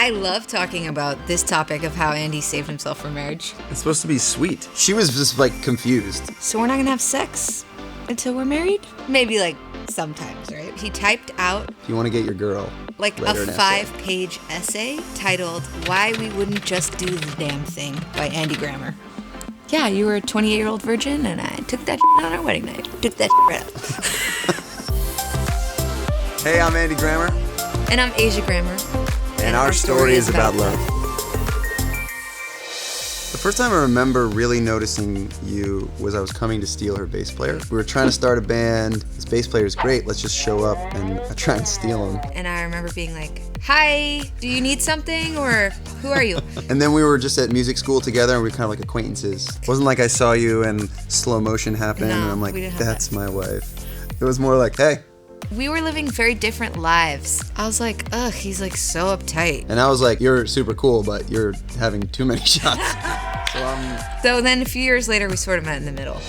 I love talking about this topic of how Andy saved himself for marriage. It's supposed to be sweet. She was just like confused. So we're not gonna have sex until we're married? Maybe like sometimes, right? He typed out If you want to get your girl, like a write her an 5-page essay titled Why We Wouldn't Just Do the Damn Thing by Andy Grammer. Yeah, you were a 28-year-old virgin and I took that on our wedding night. Took that right up. Hey, I'm Andy Grammer. And I'm Aijia Grammer. And our story is about love. The first time I remember really noticing you was I was coming to steal her bass player. We were trying to start a band. This bass player is great. Let's just show up and try and steal him. And I remember being like, hi, do you need something or who are you? And then we were just at music school together and we were kind of like acquaintances. It wasn't like I saw you and slow motion happened No, and I'm like, we didn't have that's that. my wife. It was more like, hey. We were living very different lives. I was like, ugh, he's like so uptight. And I was like, you're super cool, but you're having too many shots. So then a few years later, we sort of met in the middle.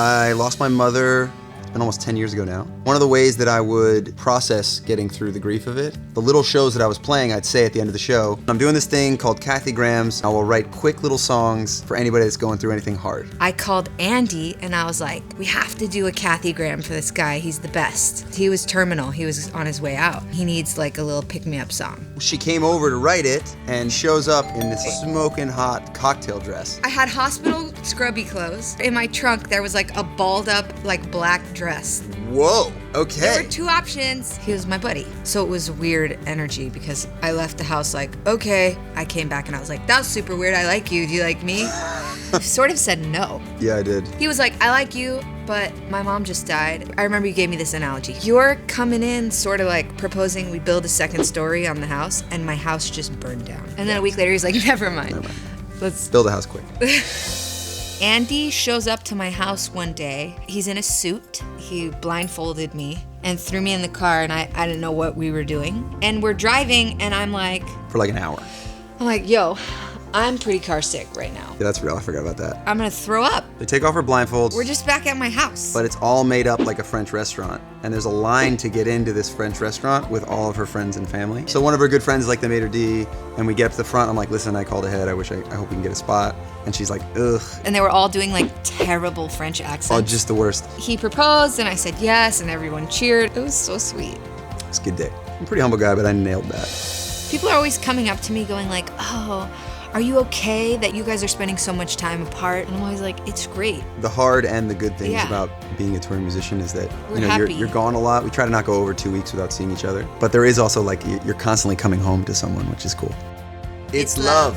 I lost my mother, it's been almost 10 years ago now. One of the ways that I would process getting through the grief of it, the little shows that I was playing, I'd say at the end of the show, I'm doing this thing called Kathy Grams. I will write quick little songs for anybody that's going through anything hard. I called Andy and I was like, we have to do a Kathy Graham for this guy. He's the best. He was terminal. He was on his way out. He needs like a little pick-me-up song. She came over to write it and shows up in this smoking hot cocktail dress. I had hospital scrubby clothes. In my trunk, there was like a balled up like black dress. Whoa, There okay. were two options. He was my buddy. So it was weird energy because I left the house like, okay. I came back and I was like, that was super weird. I like you. Do you like me? Sort of said no. Yeah, I did. He was like, I like you, but my mom just died. I remember you gave me this analogy. You're coming in sort of like proposing we build a second story on the house and my house just burned down. And then a week later he's like, never mind. Let's Build a house quick. Andy shows up to my house one day. He's in a suit. He blindfolded me and threw me in the car and I didn't know what we were doing. And we're driving and I'm like, For like an hour. yo, I'm pretty car sick right now. Yeah, that's real, I forgot about that. I'm gonna throw up. They take off her blindfolds. We're just back at my house. But it's all made up like a French restaurant. And there's a line to get into this French restaurant with all of her friends and family. So one of her good friends, like the maitre d', and we get up to the front. I'm like, listen, I called ahead. I hope we can get a spot. And she's like, ugh. And they were all doing like terrible French accents. Oh, just the worst. He proposed and I said yes and everyone cheered. It was so sweet. It's a good day. I'm a pretty humble guy, but I nailed that. People are always coming up to me going like, oh, are you okay that you guys are spending so much time apart? And I'm always like, it's great. The hard and the good things Yeah. about being a touring musician is that We're you're happy. gone a lot. We try to not go over 2 weeks without seeing each other. But there is also like you're constantly coming home to someone, which is cool. It's love.